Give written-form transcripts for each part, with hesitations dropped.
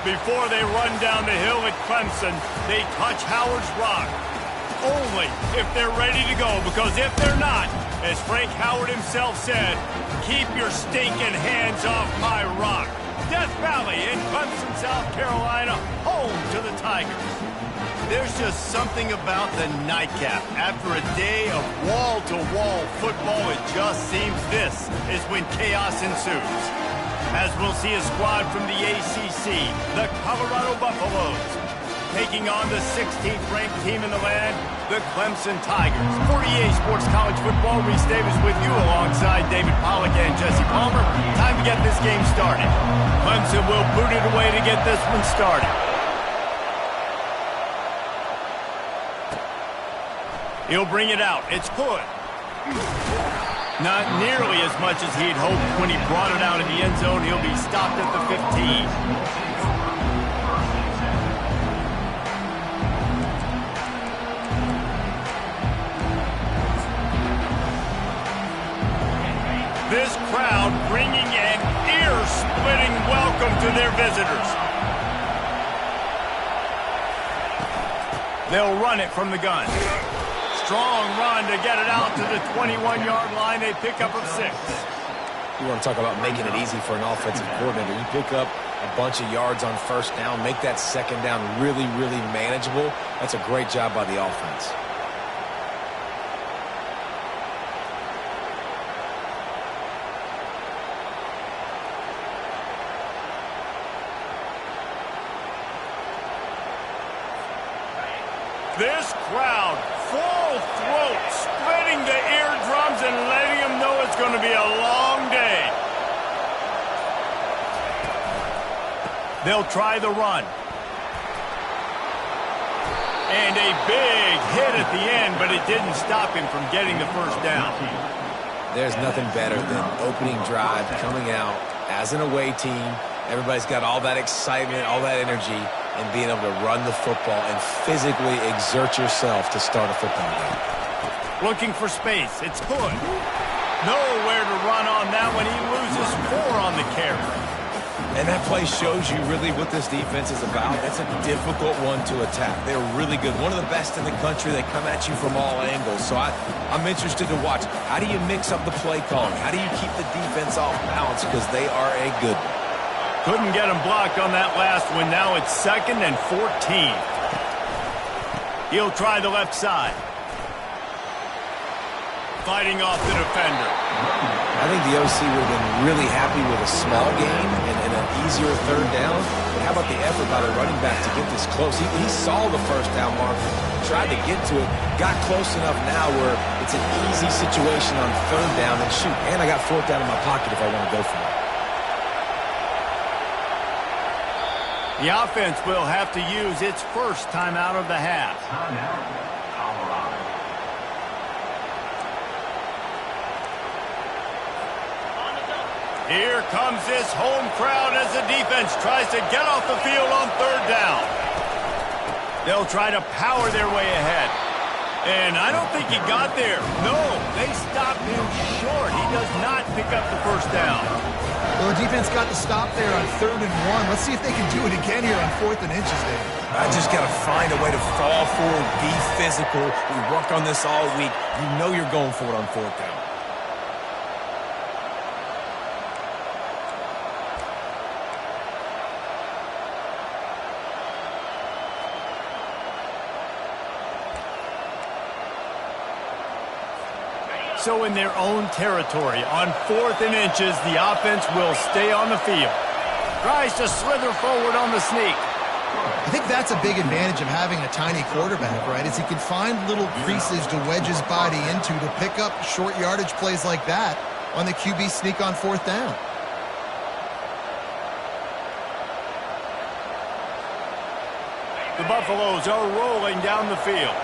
Before they run down the hill at Clemson, they touch Howard's rock. Only if they're ready to go, because if they're not, as Frank Howard himself said, keep your stinking hands off my rock. Death Valley in Clemson, South Carolina, home to the Tigers. There's just something about the nightcap. After a day of wall-to-wall football, it just seems this is when chaos ensues. As we'll see a squad from the ACC, the Colorado Buffaloes, taking on the 16th ranked team in the land, the Clemson Tigers. For EA Sports College Football, Reese Davis with you alongside David Pollack and Jesse Palmer. Time to get this game started. Clemson will boot it away to get this one started. He'll bring it out. It's good. Not nearly as much as he'd hoped when he brought it out of the end zone. He'll be stopped at the 15. This crowd bringing an ear-splitting welcome to their visitors. They'll run it from the gun. Strong run to get it out to the 21-yard line. They pick up of 6. You want to talk about making it easy for an offensive coordinator. You pick up a bunch of yards on first down, make that second down really, really manageable. That's a great job by the offense. This crowd, full throat, spreading the eardrums and letting them know it's going to be a long day. They'll try the run. And a big hit at the end, but it didn't stop him from getting the first down. There's nothing better than opening drive, coming out as an away team. Everybody's got all that excitement, all that energy, and being able to run the football and physically exert yourself to start a football game. Looking for space. It's good. Nowhere to run on that one. He loses 4 on the carry. And that play shows you really what this defense is about. It's a difficult one to attack. They're really good. One of the best in the country. They come at you from all angles. So I'm interested to watch. How do you mix up the play calling? How do you keep the defense off balance? Because they are a good one. Couldn't get him blocked on that last one. Now it's 2nd and 14. He'll try the left side. Fighting off the defender. I think the OC would have been really happy with a small gain and an easier third down. But how about the effort by the running back to get this close? He saw the first down mark, tried to get to it, got close enough now where it's an easy situation on third down. And shoot, and I got 4th down in my pocket if I want to go for it. The offense will have to use its first timeout of the half. Here comes this home crowd as the defense tries to get off the field on third down. They'll try to power their way ahead. And I don't think he got there. No, they stopped him short. He does not pick up the first down. Well, the defense got the stop there on 3rd and 1. Let's see if they can do it again here on 4th and inches, Dave. I just got to find a way to fall forward, be physical. We work on this all week. You know you're going for it on 4th down. So in their own territory, on 4th and inches, the offense will stay on the field. Tries to slither forward on the sneak. I think that's a big advantage of having a tiny quarterback, right? Is he can find little creases to wedge his body into to pick up short yardage plays like that on the QB sneak on 4th down. The Buffaloes are rolling down the field.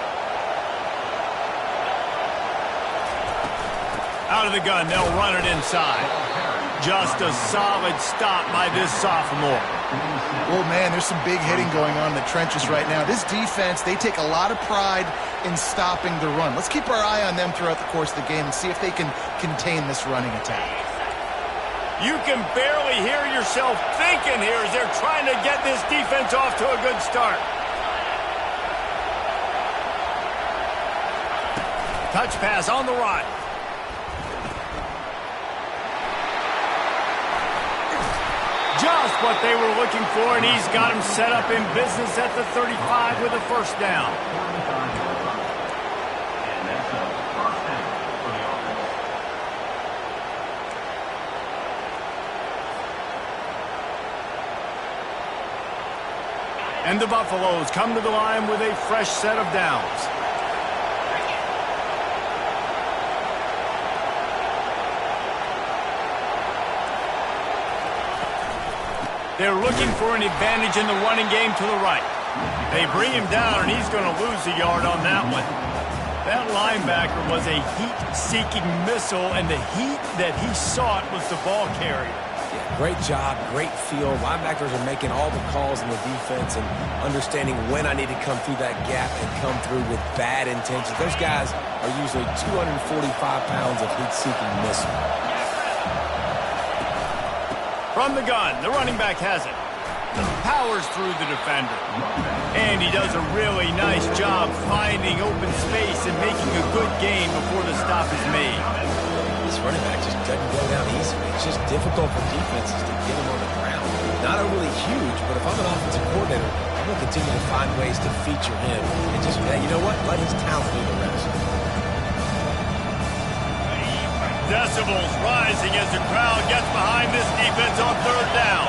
Out of the gun, they'll run it inside. Just a solid stop by this sophomore. Oh, man, there's some big hitting going on in the trenches right now. This defense, they take a lot of pride in stopping the run. Let's keep our eye on them throughout the course of the game and see if they can contain this running attack. You can barely hear yourself thinking here as they're trying to get this defense off to a good start. Touch pass on the right. Just what they were looking for, and he's got him set up in business at the 35 with a first down. And the Buffaloes come to the line with a fresh set of downs. They're looking for an advantage in the running game to the right. They bring him down, and he's going to lose a yard on that one. That linebacker was a heat-seeking missile, and the heat that he sought was the ball carrier. Yeah, great job, great feel. Linebackers are making all the calls in the defense and understanding when I need to come through that gap and come through with bad intentions. Those guys are usually 245 pounds of heat-seeking missile. From the gun, the running back has it. Powers through the defender. And he does a really nice job finding open space and making a good gain before the stop is made. This running back just doesn't go down easily. It's just difficult for defenses to get him on the ground. Not overly huge, but if I'm an offensive coordinator, I'm going to continue to find ways to feature him. And just, you know what? Let his talent do the rest. Decibels rising as the crowd gets behind this defense on third down.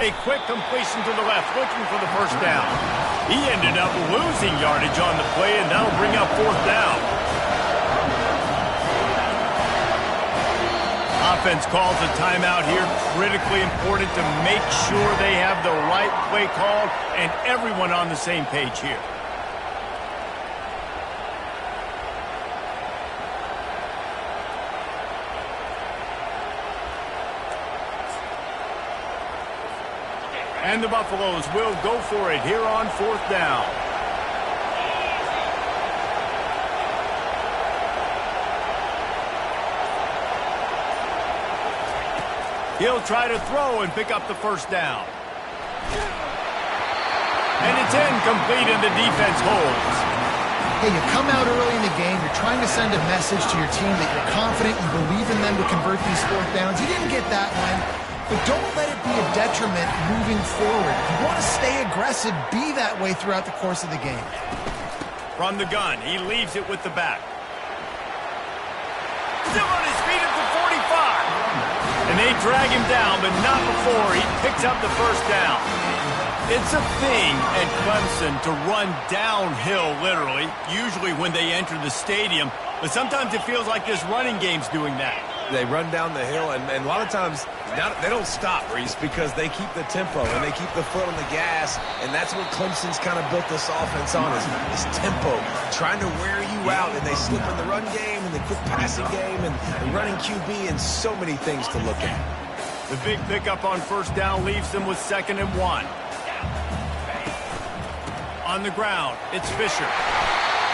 A quick completion to the left, looking for the first down. He ended up losing yardage on the play, and that'll bring up fourth down. Offense calls a timeout here. Critically important to make sure they have the right play called and everyone on the same page here. And the Buffaloes will go for it here on fourth down. He'll try to throw and pick up the first down. And it's incomplete, and the defense holds. Hey, you come out early in the game, you're trying to send a message to your team that you're confident, you believe in them to convert these fourth downs. You didn't get that one. But don't let it be a detriment moving forward. If you want to stay aggressive, be that way throughout the course of the game. From the gun, he leaves it with the back. Still on his feet at the 45. And they drag him down, but not before he picks up the first down. It's a thing at Clemson to run downhill, literally, usually when they enter the stadium. But sometimes it feels like this running game's doing that. They run down the hill, and a lot of times they don't stop, Reese, because they keep the tempo and they keep the foot on the gas, and that's what Clemson's kind of built this offense on, is tempo, trying to wear you out, and they slip in the run game and the quick passing game and the running QB and so many things to look at. The big pickup on first down leaves them with 2nd and 1. On the ground, it's Fisher.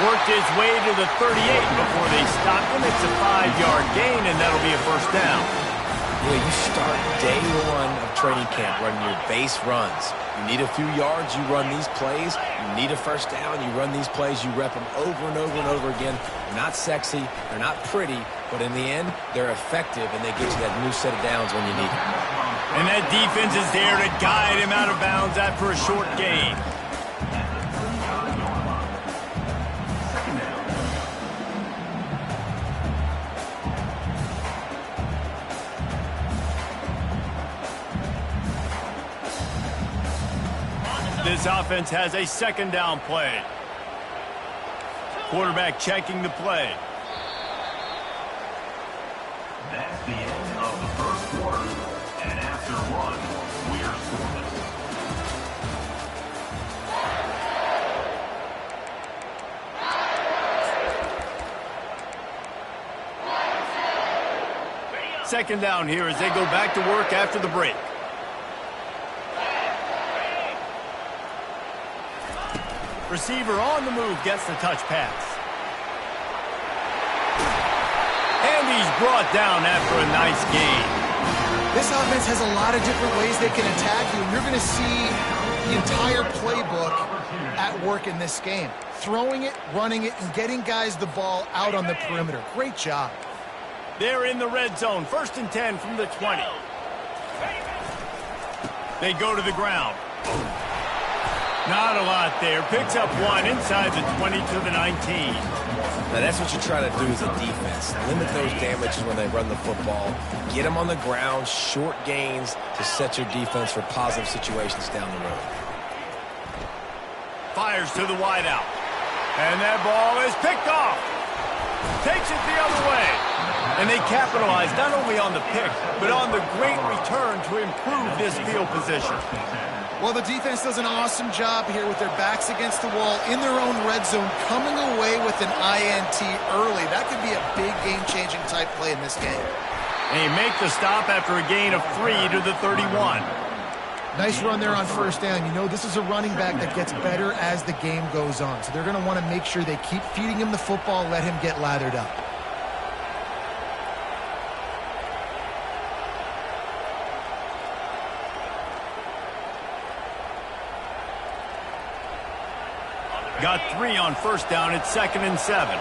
Worked his way to the 38 before they stopped him. It's a 5-yard gain, and that'll be a first down. You start day one of training camp running your base runs. You need a few yards, you run these plays. You need a first down, you run these plays. You rep them over and over and over again. They're not sexy, they're not pretty, but in the end, they're effective, and they get you that new set of downs when you need them. And that defense is there to guide him out of bounds after a short gain. This offense has a 2nd down play. Quarterback checking the play. That's the end of the first quarter. And after one, we're scoreless. Second down here as they go back to work after the break. Receiver on the move gets the touch pass. QB's brought down after a nice game. This offense has a lot of different ways they can attack you, and you're going to see the entire playbook at work in this game. Throwing it, running it, and getting guys the ball out on the perimeter. Great job. They're in the red zone. 1st and 10 from the 20. They go to the ground. Not a lot there. Picks up 1 inside the 20 to the 19. Now, that's what you try to do as a defense. Limit those damages when they run the football. Get them on the ground, short gains to set your defense for positive situations down the road. Fires to the wideout. And that ball is picked off. Takes it the other way. And they capitalize not only on the pick, but on the great return to improve this field position. Well, the defense does an awesome job here with their backs against the wall in their own red zone, coming away with an INT early. That could be a big game-changing type play in this game. And you make the stop after a gain of 3 to the 31. Nice run there on 1st down. You know, this is a running back that gets better as the game goes on. So they're going to want to make sure they keep feeding him the football, let him get lathered up. Got 3 on 1st down. It's 2nd and 7.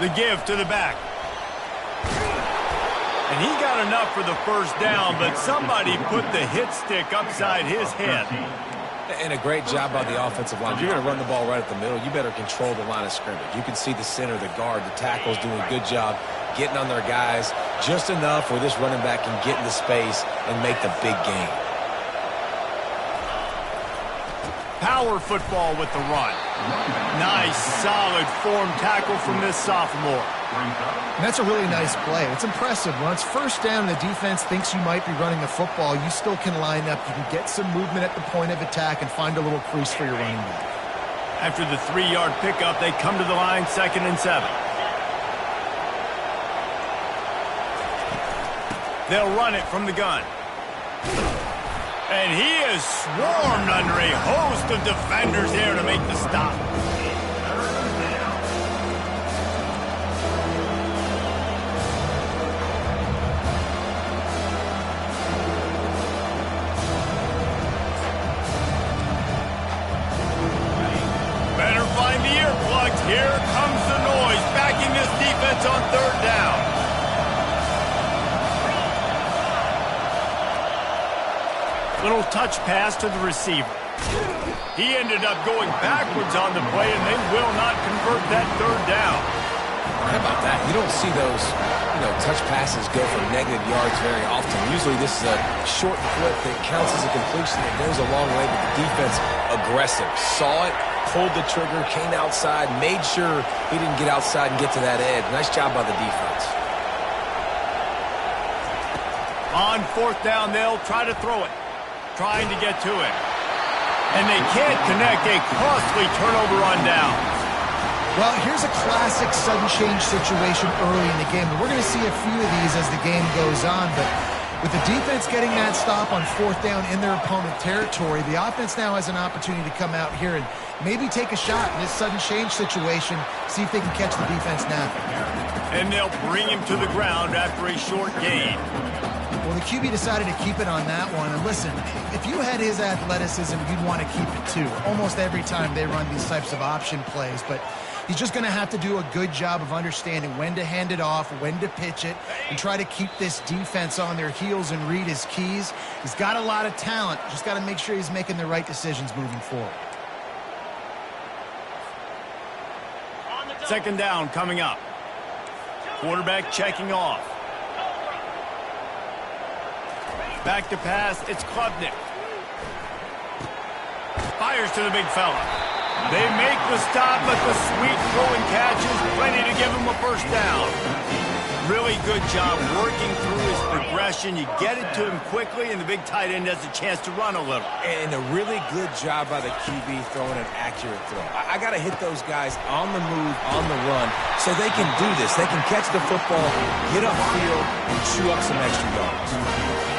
The give to the back. And he got enough for the 1st down, but somebody put the hit stick upside his head. And a great job by the offensive line. If you're going to run the ball right at the middle, you better control the line of scrimmage. You can see the center, the guard, the tackles doing a good job getting on their guys just enough where this running back can get into space and make the big gain. Power football with the run. Nice, solid form tackle from this sophomore. And that's a really nice play. It's impressive. When it's 1st down and the defense thinks you might be running the football, you still can line up. You can get some movement at the point of attack and find a little crease for your running back. After the 3-yard pickup, they come to the line, 2nd and 7. They'll run it from the gun. And he is swarmed under a host of defenders there to make the stop. Better find the earplugs. Here comes the noise, backing this defense on 3rd down. Little touch pass to the receiver. He ended up going backwards on the play, and they will not convert that 3rd down. How about that? You don't see those, touch passes go for negative yards very often. Usually this is a short clip that counts as a completion that goes a long way, but the defense aggressive. Saw it, pulled the trigger, came outside, made sure he didn't get outside and get to that edge. Nice job by the defense. On 4th down, they'll try to throw it. Trying to get to it. And they can't connect. A costly turnover on down. Well, here's a classic sudden change situation early in the game. And we're going to see a few of these as the game goes on. But with the defense getting that stop on 4th down in their opponent territory, the offense now has an opportunity to come out here and maybe take a shot in this sudden change situation, see if they can catch the defense napping. And they'll bring him to the ground after a short gain. Well, the QB decided to keep it on that one. And listen, if you had his athleticism, you'd want to keep it too. Almost every time they run these types of option plays. But he's just going to have to do a good job of understanding when to hand it off, when to pitch it, and try to keep this defense on their heels and read his keys. He's got a lot of talent. Just got to make sure he's making the right decisions moving forward. 2nd down coming up. Quarterback checking off. Back to pass, it's Klubnik. Fires to the big fella. They make the stop, but the sweet throwing catch is plenty to give him a 1st down. Really good job working through his progression. You get it to him quickly, and the big tight end has a chance to run a little. And a really good job by the QB throwing an accurate throw. I got to hit those guys on the move, on the run, so they can do this. They can catch the football, get upfield, and chew up some extra yards.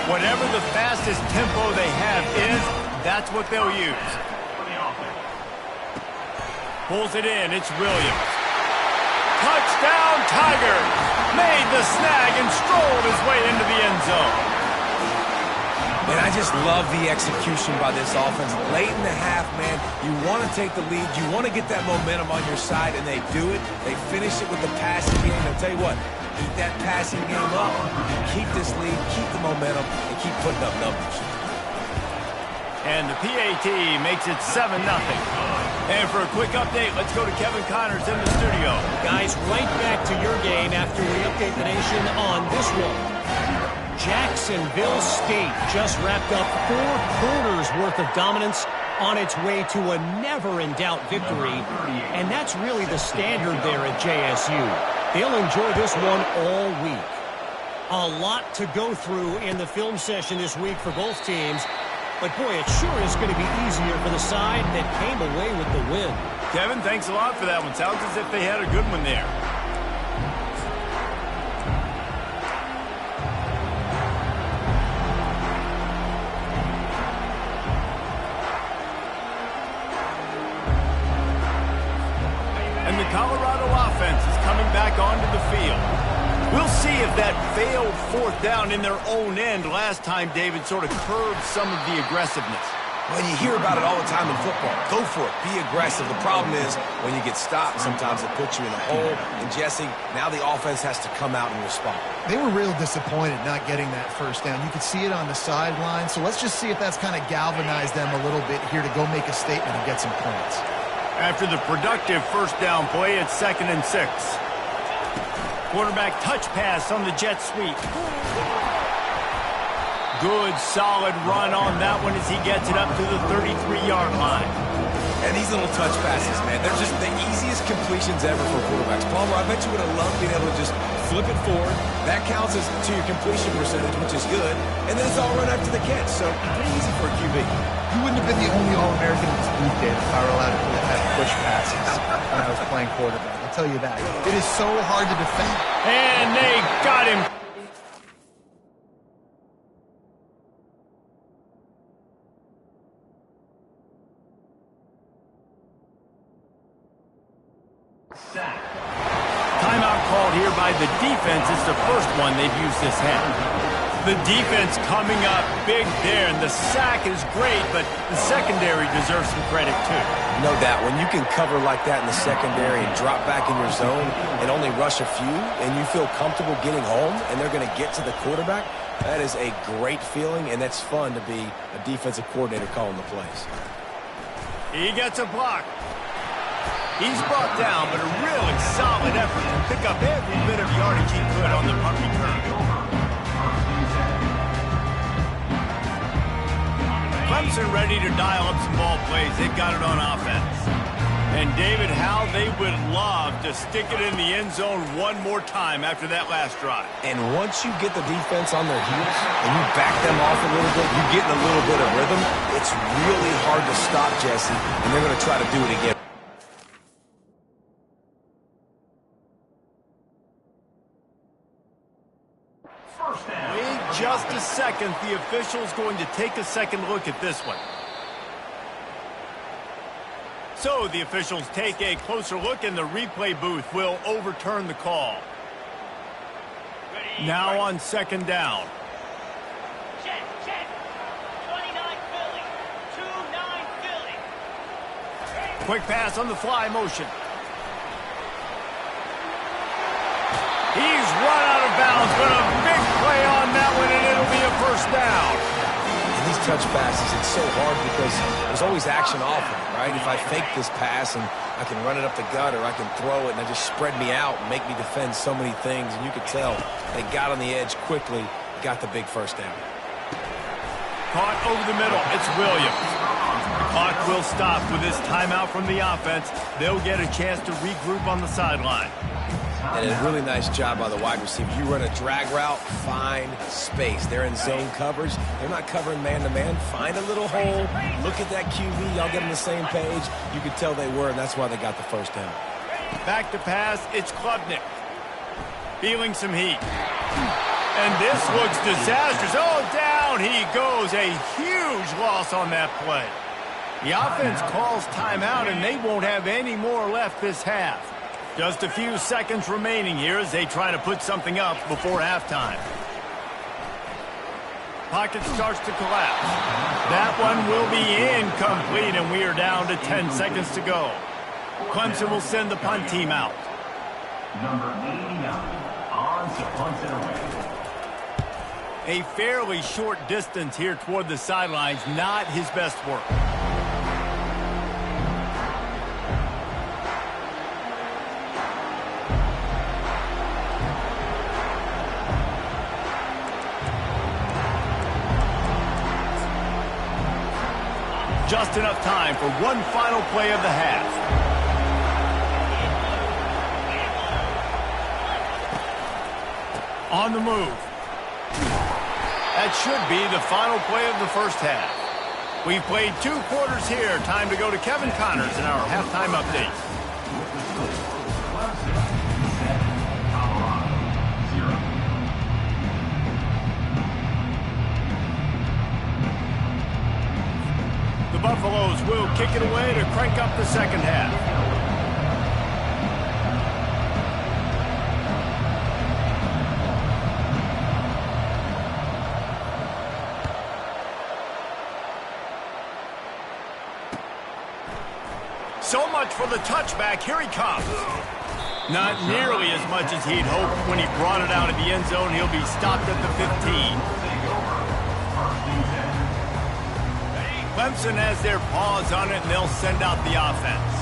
Whatever the fastest tempo they have is, that's what they'll use. Pulls it in. It's Williams. Touchdown, Tigers! Made the snag and strolled his way into the end zone. Man, I just love the execution by this offense. Late in the half, man, you want to take the lead. You want to get that momentum on your side, and they do it. They finish it with the passing game. I'll tell you what, keep that passing game up. Keep this lead, keep the momentum, and keep putting up numbers. And the PAT makes it 7-0. And for a quick update, let's go to Kevin Connors in the studio. Guys, right back to your game after we update the nation on this one. Jacksonville State just wrapped up 4 quarters worth of dominance on its way to a never-in-doubt victory. And that's really the standard there at JSU. They'll enjoy this one all week. A lot to go through in the film session this week for both teams. But, boy, it sure is going to be easier for the side that came away with the win. Kevin, thanks a lot for that one. Sounds as if they had a good one there. And the Colorado offense is coming back onto the field. We'll see if that failed 4th down in their own end last time, David, sort of curbed some of the aggressiveness. Well, you hear about it all the time in football. Go for it. Be aggressive. The problem is when you get stopped, sometimes it puts you in a hole. And, Jesse, now the offense has to come out and respond. They were real disappointed not getting that first down. You could see it on the sideline. So let's just see if that's kind of galvanized them a little bit here to go make a statement and get some points. After the productive first down play, it's 2nd and 6. Quarterback touch pass on the jet sweep. Good, solid run on that one as he gets it up to the 33-yard line. And these little touch passes, man, they're just the easiest completions ever for quarterbacks. Palmer, I bet you would have loved being able to just flip it forward. That counts as to your completion percentage, which is good. And then it's all run after the catch, so pretty easy for a QB. You wouldn't have been the only All-American in this booth, Dave, if I were allowed to have push passes when I was playing quarterback. I'll tell you that. It is so hard to defend. And they got him. Timeout called here by the defense. It's the first one they've used this half. The defense coming up big there, and the sack is great, but the secondary deserves some credit too. No doubt. When you can cover like that in the secondary and drop back in your zone and only rush a few, and you feel comfortable getting home, and they're going to get to the quarterback, that is a great feeling, and that's fun to be a defensive coordinator calling the plays. He gets a block. He's brought down, but a really solid effort to pick up every bit of yardage he could on the punt return. Clemson ready to dial up some ball plays. They've got it on offense. And David, how they would love to stick it in the end zone one more time after that last drive. And once you get the defense on their heels and you back them off a little bit, you get in a little bit of rhythm, it's really hard to stop, Jesse, and they're going to try to do it again. Wait just a second. The official's going to take a second look at this one. So the officials take a closer look, and the replay booth will overturn the call. Now on 2nd down. Check. 29 Philly. 2-9 Philly. Quick pass on the fly motion. He's run out of bounds, but a big play on that one, and it'll be a first down. And these touch passes, it's so hard because there's always action off of it, right? If I fake this pass and I can run it up the gut or I can throw it and it just spread me out and make me defend so many things, and you could tell they got on the edge quickly, got the big first down. Caught over the middle. It's Williams. The clock will stop with this timeout from the offense. They'll get a chance to regroup on the sideline. And a really nice job by the wide receiver. You run a drag route, find space. They're in zone coverage. They're not covering man-to-man. Find a little hole. Look at that QB. Y'all get on the same page. You could tell they were, and that's why they got the first down. Back to pass. It's Klubnik. Feeling some heat. And this looks disastrous. Oh, down he goes. A huge loss on that play. The offense calls timeout, and they won't have any more left this half. Just a few seconds remaining here as they try to put something up before halftime. Pocket starts to collapse. That one will be incomplete, and we are down to 10 seconds to go. Clemson will send the punt team out. Number 89 on to punt it away. A fairly short distance here toward the sidelines, not his best work. Just enough time for one final play of the half. On the move. That should be the final play of the first half. We've played 2 quarters here. Time to go to Kevin Connors in our halftime update. The Buffaloes will kick it away to crank up the second half. So much for the touchback. Here he comes. Not nearly as much as he'd hoped. When he brought it out of the end zone, he'll be stopped at the 15. Clemson has their paws on it, and they'll send out the offense.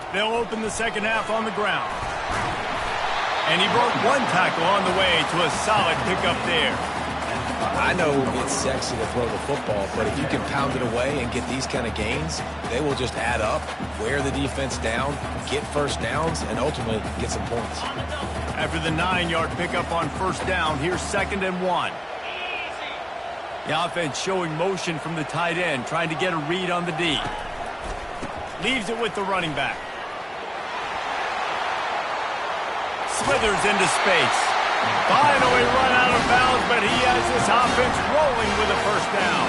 They'll open the second half on the ground. And he broke one tackle on the way to a solid pickup there. I know it's sexy to throw the football, but if you can pound it away and get these kind of gains, they will just add up, wear the defense down, get first downs, and ultimately get some points. After the 9-yard pickup on first down, here's 2nd and 1. The offense showing motion from the tight end, trying to get a read on the D. Leaves it with the running back. Slithers into space. Finally run out of bounds, but he has this offense rolling with a first down.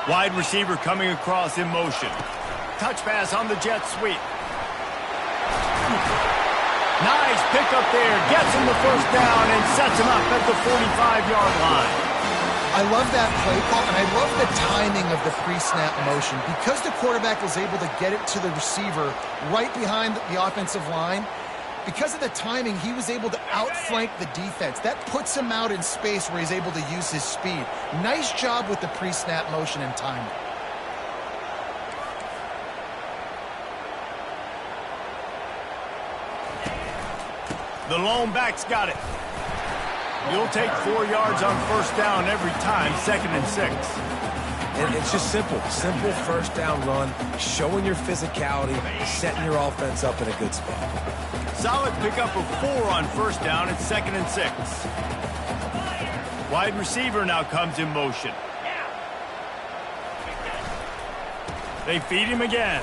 Wide receiver coming across in motion. Touch pass on the jet sweep. Nice pickup there. Gets him the first down and sets him up at the 45-yard line. I love that play call, and I love the timing of the pre-snap motion. Because the quarterback was able to get it to the receiver right behind the offensive line, because of the timing, he was able to outflank the defense. That puts him out in space where he's able to use his speed. Nice job with the pre-snap motion and timing. The lone back's got it. You'll take 4 yards on first down every time, 2nd and 6. And it's just simple. Simple first down run, showing your physicality, setting your offense up in a good spot. Solid pickup of 4 on first down at 2nd and 6. Wide receiver now comes in motion. They feed him again.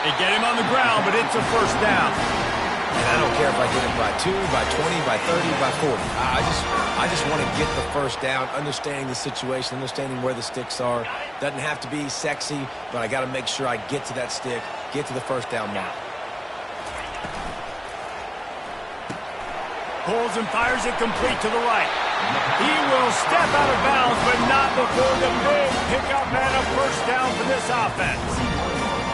They get him on the ground, but it's a first down. And I don't care if I get it by 2, by 20, by 30, by 40. I just want to get the first down, understanding the situation, understanding where the sticks are. Doesn't have to be sexy, but I got to make sure I get to that stick, get to the first down mark. Pulls and fires it complete to the right. He will step out of bounds, but not before the big pickup and a first down for this offense.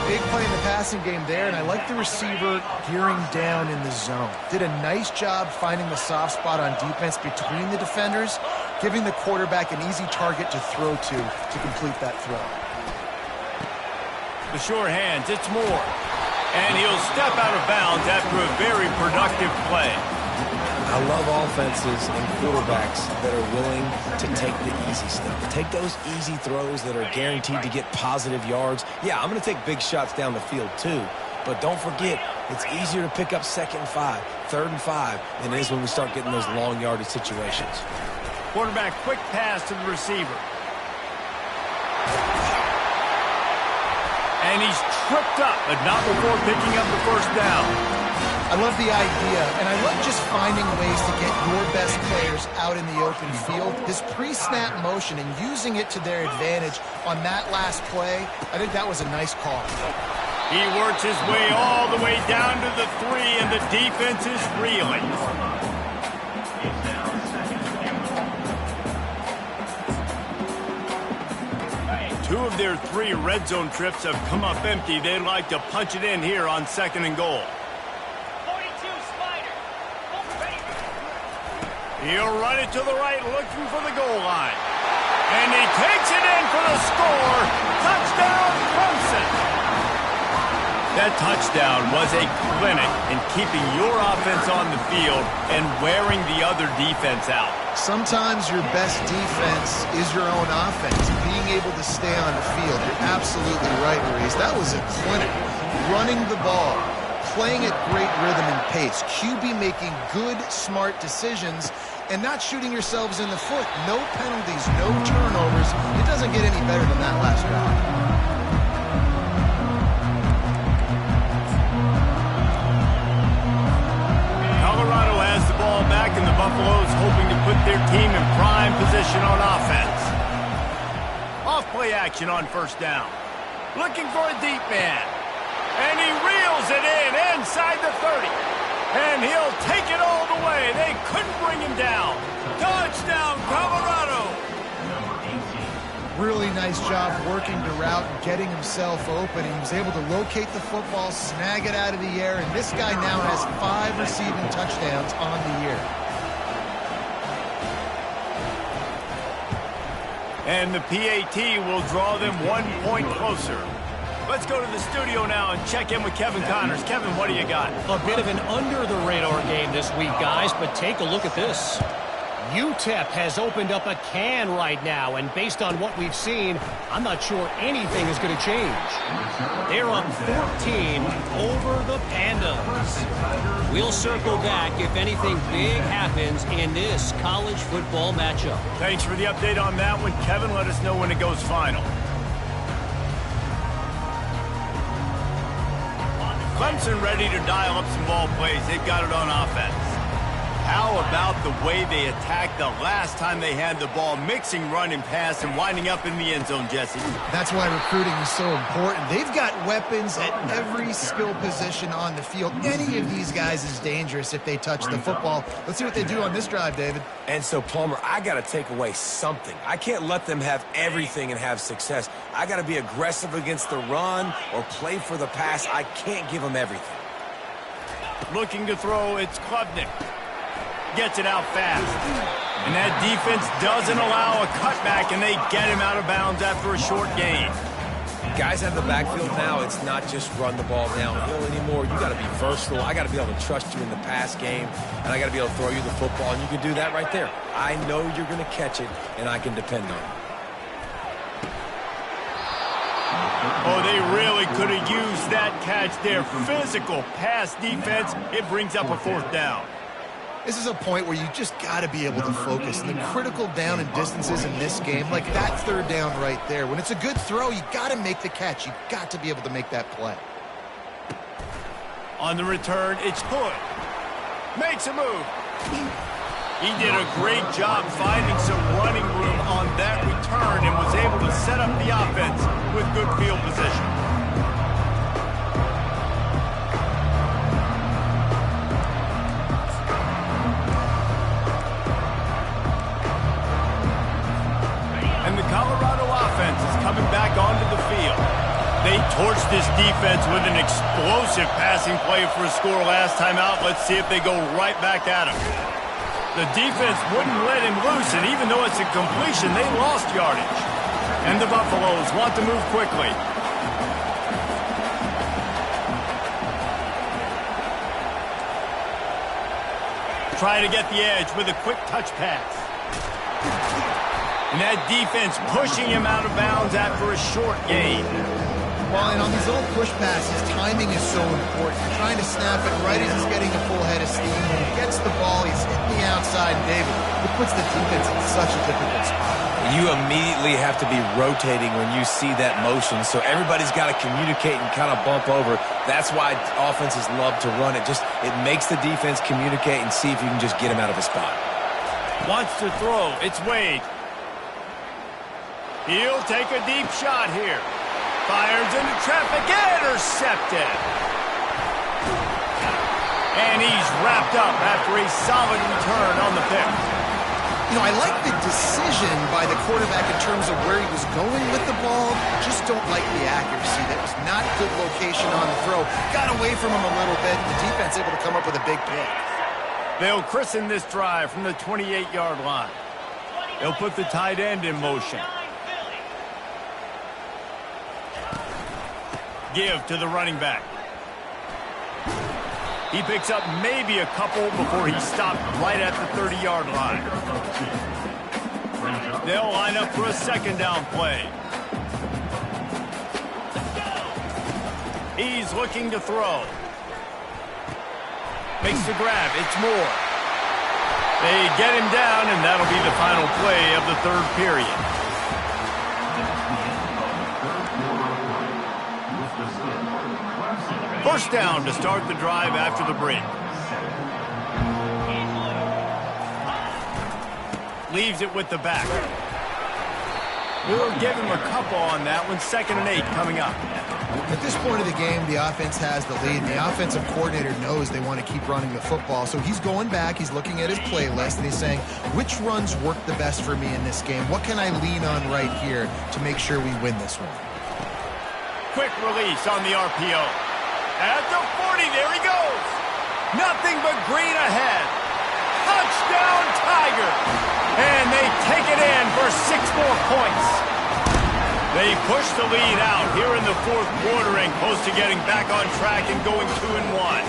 Big play in the passing game there, and I like the receiver gearing down in the zone. Did a nice job finding the soft spot on defense between the defenders, giving the quarterback an easy target to throw to complete that throw. The sure hands, it's Moore. And he'll step out of bounds after a very productive play. I love offenses and quarterbacks that are willing to take the easy stuff. Take those easy throws that are guaranteed to get positive yards. Yeah, I'm going to take big shots down the field too. But don't forget, it's easier to pick up 2nd and 5, 3rd and 5 than it is when we start getting those long yardage situations. Quarterback quick pass to the receiver. And he's tripped up, but not before picking up the first down. I love the idea, and I love just finding ways to get your best players out in the open field. His pre-snap motion and using it to their advantage on that last play, I think that was a nice call. He works his way all the way down to the 3, and the defense is reeling. Two of their 3 red zone trips have come up empty. They'd like to punch it in here on 2nd and goal. 42 Spider. He'll run it to the right, looking for the goal line. And he takes it in for the score. Touchdown, Clemson. That touchdown was a clinic in keeping your offense on the field and wearing the other defense out. Sometimes your best defense is your own offense. Being able to stay on the field, you're absolutely right, Maurice. That was a clinic. Running the ball, playing at great rhythm and pace. QB making good, smart decisions, and not shooting yourselves in the foot. No penalties, no turnovers. It doesn't get any better than that last drive. Colorado has the ball back, and the Buffaloes hoping to put their team in prime position on offense. Off-play action on 1st down. Looking for a deep man. And he reels it in inside the 30. And he'll take it all the way. They couldn't bring him down. Touchdown, Colorado! Really nice job working the route and getting himself open. He was able to locate the football, snag it out of the air, and this guy now has 5 receiving touchdowns on the year. And the PAT will draw them 1 point closer. Let's go to the studio now and check in with Kevin Connors. Kevin, what do you got? A bit of an under-the-radar game this week, guys, but take a look at this. UTEP has opened up a can right now, and based on what we've seen, I'm not sure anything is going to change. They're up 14 over the Pandas. We'll circle back if anything big happens in this college football matchup. Thanks for the update on that one, Kevin. Let us know when it goes final. Clemson ready to dial up some ball plays. They've got it on offense. How about the way they attacked the last time they had the ball, mixing run and pass and winding up in the end zone, Jesse? That's why recruiting is so important. They've got weapons at every skill position on the field. Any of these guys is dangerous if they touch the football. Let's see what they do on this drive, David. And so, Palmer, I got to take away something. I can't let them have everything and have success. I got to be aggressive against the run or play for the pass. I can't give them everything. Looking to throw, it's Klubnik. Gets it out fast. And that defense doesn't allow a cutback, and they get him out of bounds after a short gain. Guys have the backfield now. It's not just run the ball downhill anymore. You got to be versatile. I got to be able to trust you in the pass game, and I got to be able to throw you the football, and you can do that right there. I know you're going to catch it, and I can depend on it. Oh, they really could have used that catch there. Physical pass defense. It brings up a 4th down. This is a point where you just got to be able to focus. And the critical down and distances in this game, like that 3rd down right there. When it's a good throw, you got to make the catch. You got to be able to make that play. On the return, it's Hood. Makes a move. He did a great job finding some running room on that return and was able to set up the offense with good field position. Colorado offense is coming back onto the field. They torched this defense with an explosive passing play for a score last time out. Let's see if they go right back at him. The defense wouldn't let him loose, and even though it's a completion, they lost yardage. And the Buffaloes want to move quickly. Try to get the edge with a quick touch pass. And that defense pushing him out of bounds after a short gain. Well, and on these little push passes, timing is so important. You're trying to snap it right as he's getting a full head of steam. When he gets the ball, he's hitting the outside, and David, it puts the defense in such a difficult spot. You immediately have to be rotating when you see that motion, so everybody's got to communicate and kind of bump over. That's why offenses love to run it. It makes the defense communicate and see if you can just get him out of his spot. Wants to throw. It's Wade. He'll take a deep shot here. Fires into traffic. Intercepted. And he's wrapped up after a solid return on the pick. You know, I like the decision by the quarterback in terms of where he was going with the ball. Just don't like the accuracy. That was not a good location on the throw. Got away from him a little bit. The defense able to come up with a big pick. They'll christen this drive from the 28-yard line. They'll put the tight end in motion. Give to the running back. He picks up maybe a couple before he stopped right at the 30-yard line. They'll line up for a second down play. He's looking to throw. Makes the grab. It's Moore. They get him down, and that'll be the final play of the third period. First down to start the drive after the break. Leaves it with the back. We'll give him a couple on that one. 2nd and 8 coming up. At this point of the game, the offense has the lead, and the offensive coordinator knows they want to keep running the football. So he's going back, he's looking at his playlist, and he's saying, which runs work the best for me in this game? What can I lean on right here to make sure we win this one? Quick release on the RPO. At the 40, there he goes. Nothing but green ahead. Touchdown, Tigers. And they take it in for 6 more points. They push the lead out here in the fourth quarter and close to getting back on track and going 2-1.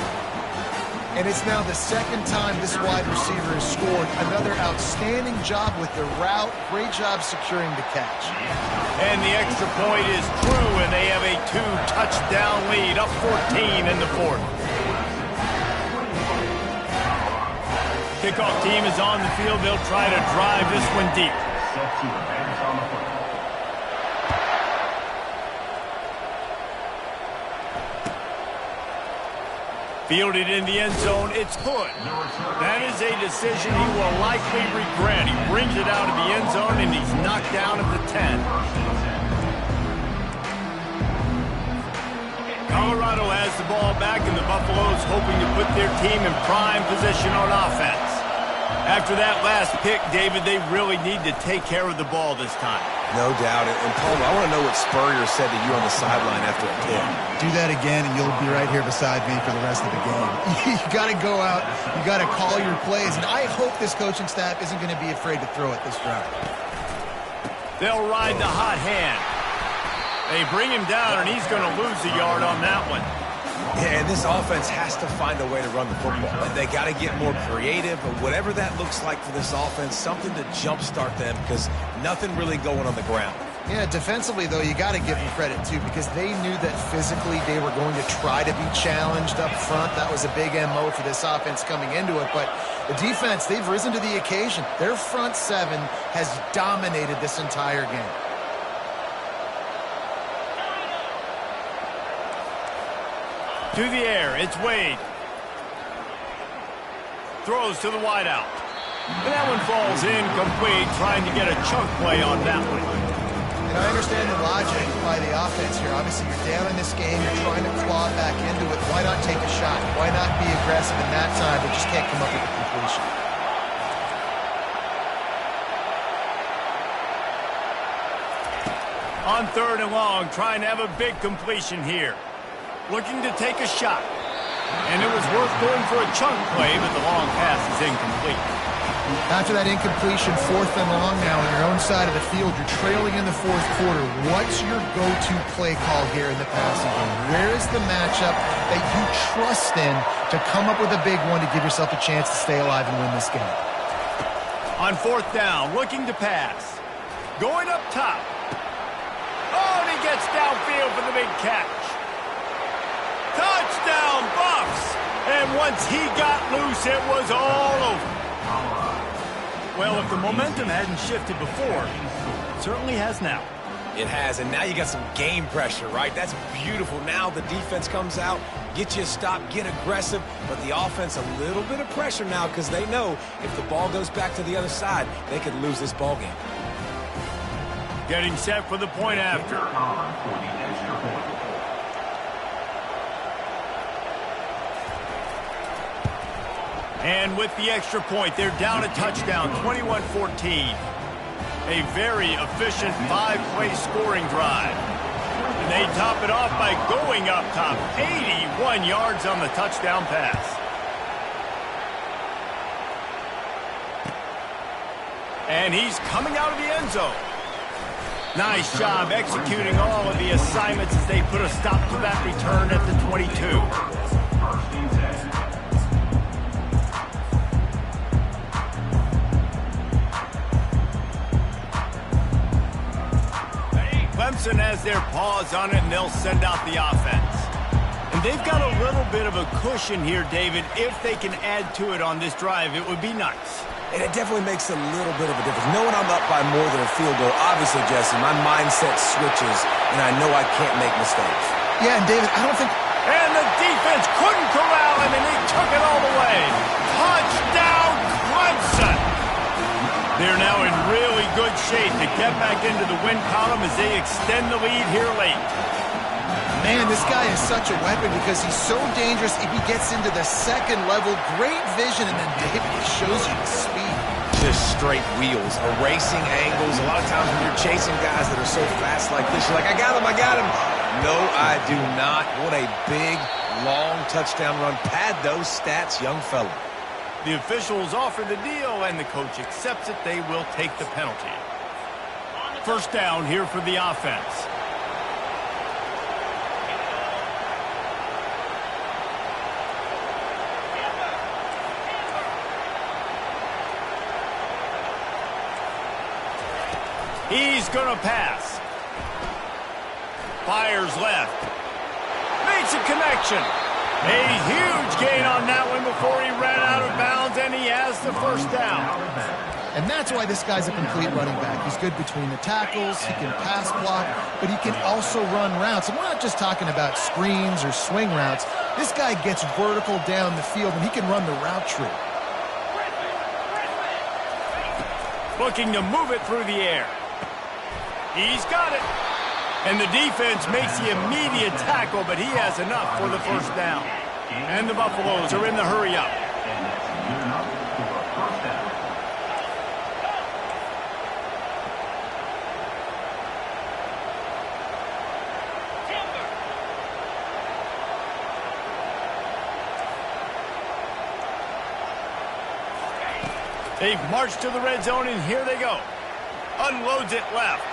And it's now the second time this wide receiver has scored. Another outstanding job with the route. Great job securing the catch. And the extra point is true, and they have a 2-touchdown lead, up 14 in the fourth. Kickoff team is on the field. They'll try to drive this one deep. Fielded in the end zone, it's Hood. That is a decision he will likely regret. He brings it out of the end zone, and he's knocked down at the 10. Colorado has the ball back, and the Buffaloes hoping to put their team in prime position on offense. After that last pick, David, they really need to take care of the ball this time. No doubt. And Palmer, I want to know what Spurrier said to you on the sideline after a pick. Do that again, and you'll be right here beside me for the rest of the game. You got to go out. You got to call your plays. And I hope this coaching staff isn't going to be afraid to throw it this drive. They'll ride the hot hand. They bring him down, and he's going to lose a yard on that one. Yeah, and this offense has to find a way to run the football. And they got to get more creative, or whatever that looks like for this offense, something to jumpstart them, because nothing really going on the ground. Yeah, defensively, though, you got to give them credit, too, because they knew that physically they were going to try to be challenged up front. That was a big MO for this offense coming into it. But the defense, they've risen to the occasion. Their front seven has dominated this entire game. To the air, it's Wade. Throws to the wideout. And that one falls incomplete, trying to get a chunk play on that one. And I understand the logic by the offense here. Obviously, you're down in this game. You're trying to claw back into it. Why not take a shot? Why not be aggressive in that time, but just can't come up with a completion? On 3rd and long, trying to have a big completion here. Looking to take a shot. And it was worth going for a chunk play, but the long pass is incomplete. After that incompletion, 4th and long now on your own side of the field, you're trailing in the fourth quarter. What's your go-to play call here in the passing game? Where is the matchup that you trust in to come up with a big one to give yourself a chance to stay alive and win this game? On 4th down, looking to pass. Going up top. Oh, and he gets downfield for the big catch. Touchdown, Buffs! And once he got loose, it was all over. Well, if the momentum hadn't shifted before, it certainly has now. It has, and now you got some game pressure, right? That's beautiful. Now the defense comes out, get you a stop, get aggressive, but the offense a little bit of pressure now because they know if the ball goes back to the other side, they could lose this ball game. Getting set for the point after. And with the extra point, they're down a touchdown, 21-14. A very efficient 5-play scoring drive. And they top it off by going up top, 81 yards on the touchdown pass. And he's coming out of the end zone. Nice job executing all of the assignments as they put a stop to that return at the 22. Clemson has their paws on it, and they'll send out the offense. And they've got a little bit of a cushion here, David. If they can add to it on this drive, it would be nice. And it definitely makes a little bit of a difference. Knowing I'm up by more than a field goal, obviously, Jesse, my mindset switches, and I know I can't make mistakes. Yeah, and David, I don't think... And the defense couldn't corral him, and he took it all the way. Touchdown, Clemson! They're now in really good shape to get back into the win column as they extend the lead here late. Man, this guy is such a weapon because he's so dangerous if he gets into the second level. Great vision, and then David shows you the speed. Just straight wheels, erasing angles. A lot of times when you're chasing guys that are so fast like this, you're like, I got him, I got him. No, I do not. What a big, long touchdown run. Pad those stats, young fella. The officials offer the deal, and the coach accepts it. They will take the penalty. First down here for the offense. He's going to pass. Fires left. Makes a connection. A huge gain on that one before he ran out of bounds, and he has the first down. And that's why this guy's a complete running back. He's good between the tackles, he can pass block, but he can also run routes. And we're not just talking about screens or swing routes. This guy gets vertical down the field, and he can run the route tree. Looking to move it through the air. He's got it. And the defense makes the immediate tackle, but he has enough for the first down. And the Buffaloes are in the hurry-up. They've marched to the red zone, and here they go. Unloads it left.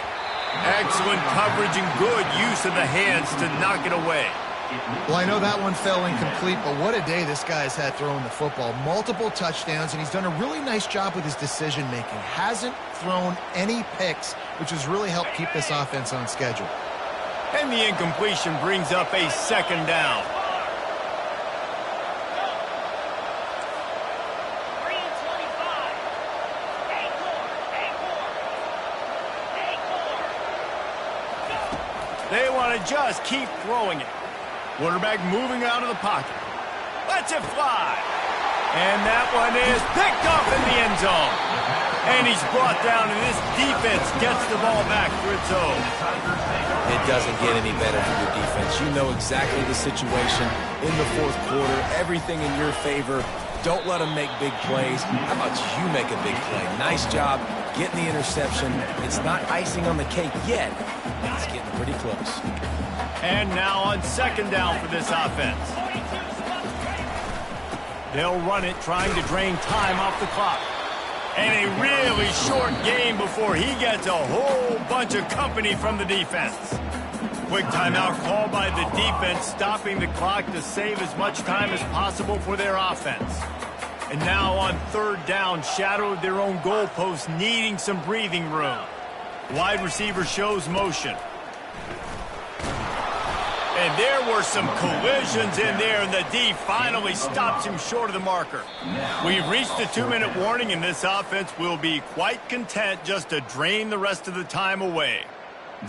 Excellent coverage and good use of the hands to knock it away. Well, I know that one fell incomplete, but what a day this guy has had throwing the football. Multiple touchdowns, and he's done a really nice job with his decision-making. Hasn't thrown any picks, which has really helped keep this offense on schedule. And the incompletion brings up a second down. They want to just keep throwing it. Quarterback moving out of the pocket. Lets it fly. And that one is picked off in the end zone. And he's brought down, and this defense gets the ball back for its own. It doesn't get any better for your defense. You know exactly the situation in the fourth quarter. Everything in your favor. Don't let them make big plays. How about you make a big play? Nice job getting the interception. It's not icing on the cake yet. It's getting pretty close. And now on second down for this offense. They'll run it, trying to drain time off the clock. And a really short game before he gets a whole bunch of company from the defense. Quick timeout called by the defense, stopping the clock to save as much time as possible for their offense. And now on third down, shadow of their own goalpost, needing some breathing room. Wide receiver shows motion. And there were some collisions in there, and the D finally stops him short of the marker. We've reached the 2-minute warning, and this offense will be quite content just to drain the rest of the time away.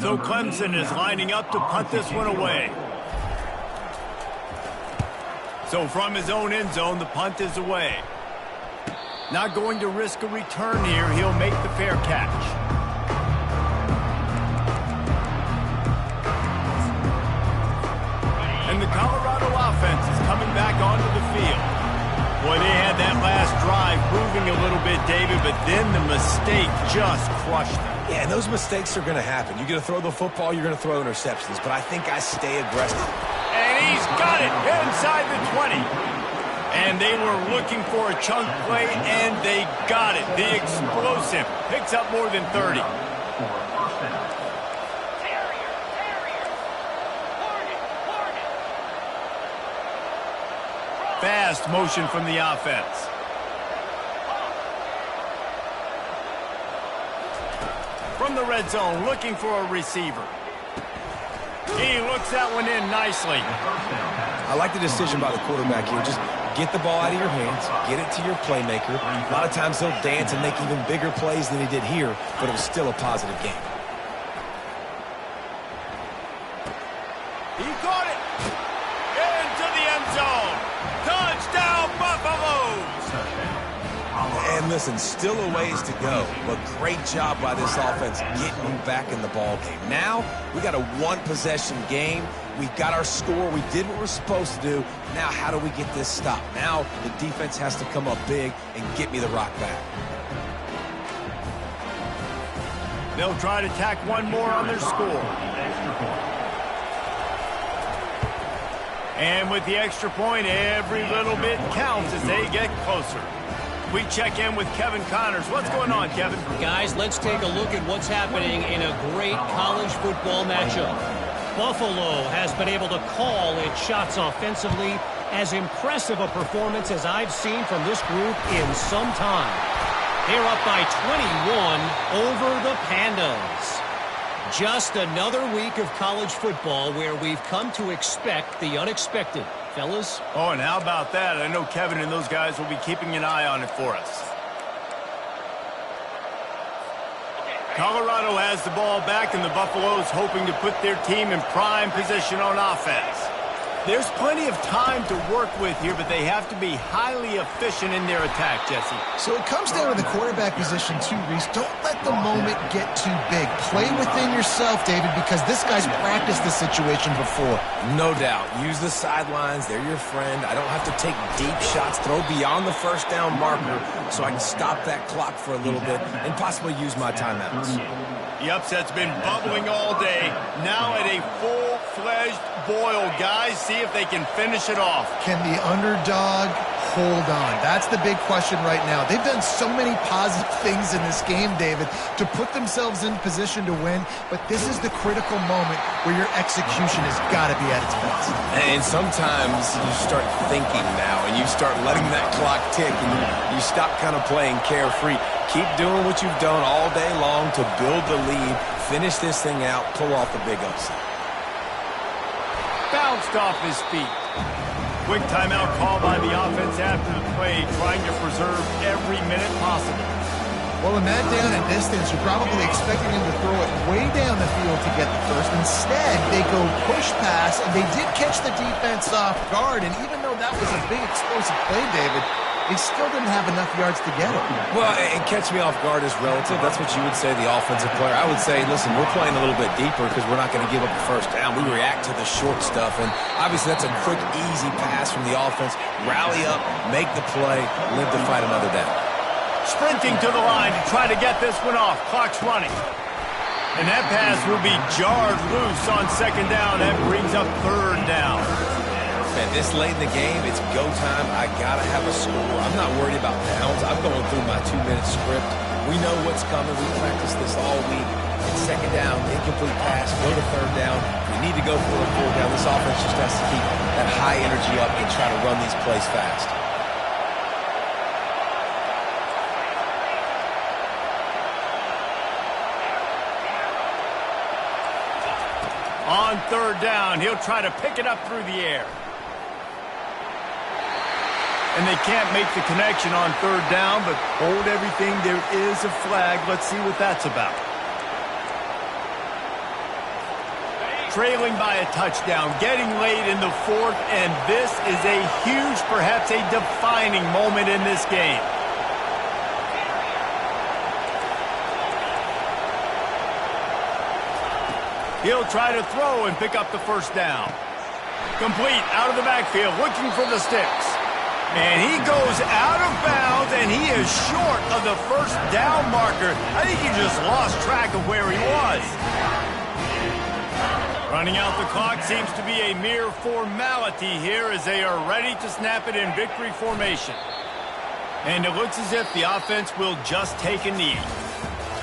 So Clemson is lining up to punt this one away. So from his own end zone, the punt is away. Not going to risk a return here. He'll make the fair catch. And the Colorado offense is coming back onto the field. Boy, they had that last drive moving a little bit, David, but then the mistake just crushed them. Yeah, and those mistakes are going to happen. You're going to throw the football, you're going to throw interceptions, but I think I stay aggressive. And he's got it inside the 20. And they were looking for a chunk play, and they got it. The explosive picks up more than 30. Fast motion from the offense. From the red zone, looking for a receiver. He looks that one in nicely. I like the decision by the quarterback here. Just get the ball out of your hands, get it to your playmaker. A lot of times he'll dance and make even bigger plays than he did here, but it was still a positive game. He caught it into the end zone. Touchdown, Buffaloes! And listen, still a ways to go, but great job by this offense getting you back in the ball game. Now, we got a one-possession game. We got our score. We did what we're supposed to do. Now, how do we get this stopped? Now, the defense has to come up big and get me the rock back. They'll try to tack one more on their score. And with the extra point, every little bit counts as they get closer. We check in with Kevin Connors. What's going on, Kevin? Guys, let's take a look at what's happening in a great college football matchup. Buffalo has been able to call its shots offensively. As impressive a performance as I've seen from this group in some time. They're up by 21 over the Pandas. Just another week of college football where we've come to expect the unexpected. Fellas? Oh, and how about that? I know Kevin and those guys will be keeping an eye on it for us. Colorado has the ball back, and the Buffaloes hoping to put their team in prime position on offense. There's plenty of time to work with here, but they have to be highly efficient in their attack, Jesse. So it comes down to the quarterback position too, Reese. Don't let the moment get too big. Play within yourself, David, because this guy's practiced this situation before. No doubt. Use the sidelines. They're your friend. I don't have to take deep shots, throw beyond the first down marker so I can stop that clock for a little bit and possibly use my timeouts. The upset's been bubbling all day. Now at a full-fledged boil. Guys, see if they can finish it off. Can the underdog hold on? That's the big question right now. They've done so many positive things in this game, David, to put themselves in position to win, but this is the critical moment where your execution has got to be at its best. And sometimes you start thinking now, and you start letting that clock tick, and you stop kind of playing carefree. Keep doing what you've done all day long to build the lead, finish this thing out, pull off the big upset. Bounced off his feet. Quick timeout call by the offense after the play, trying to preserve every minute possible. Well, in that down and distance, you're probably expecting him to throw it way down the field to get the first. Instead, they go push pass, and they did catch the defense off guard. And even though that was a big explosive play, David, they still didn't have enough yards to get it. Well, and catch me off guard is relative. That's what you would say, the offensive player. I would say, listen, we're playing a little bit deeper because we're not going to give up the first down. We react to the short stuff, and obviously that's a quick, easy pass from the offense. Rally up, make the play, live to fight another down. Sprinting to the line to try to get this one off. Clock's running. And that pass will be jarred loose on second down. That brings up third down. Man, this late in the game, it's go time. I got to have a score. I'm not worried about downs. I'm going through my 2-minute script. We know what's coming. We practiced this all week. And second down, incomplete pass, go to third down. We need to go for a fourth down. This offense just has to keep that high energy up and try to run these plays fast. On third down, he'll try to pick it up through the air. And they can't make the connection on third down, but hold everything. There is a flag. Let's see what that's about. Trailing by a touchdown, getting late in the fourth, and this is a huge, perhaps a defining moment in this game. He'll try to throw and pick up the first down. Complete out of the backfield, looking for the sticks. And he goes out of bounds, and he is short of the first down marker. I think he just lost track of where he was. Running out the clock seems to be a mere formality here as they are ready to snap it in victory formation. And it looks as if the offense will just take a knee.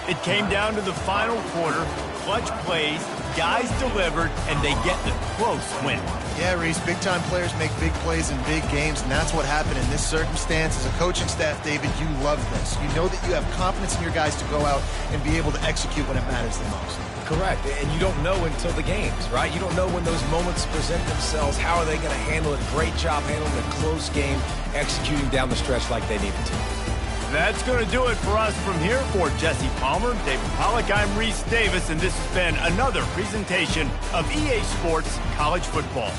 It came down to the final quarter, clutch plays, guys delivered, and they get the close win. Yeah, Reese, big-time players make big plays in big games, and that's what happened in this circumstance. As a coaching staff, David, you love this. You know that you have confidence in your guys to go out and be able to execute when it matters the most. Correct, and you don't know until the games, right? You don't know when those moments present themselves. How are they going to handle it? Great job handling a close game, executing down the stretch like they needed to. That's going to do it for us from here. For Jesse Palmer, David Pollack, I'm Reese Davis, and this has been another presentation of EA Sports College Football.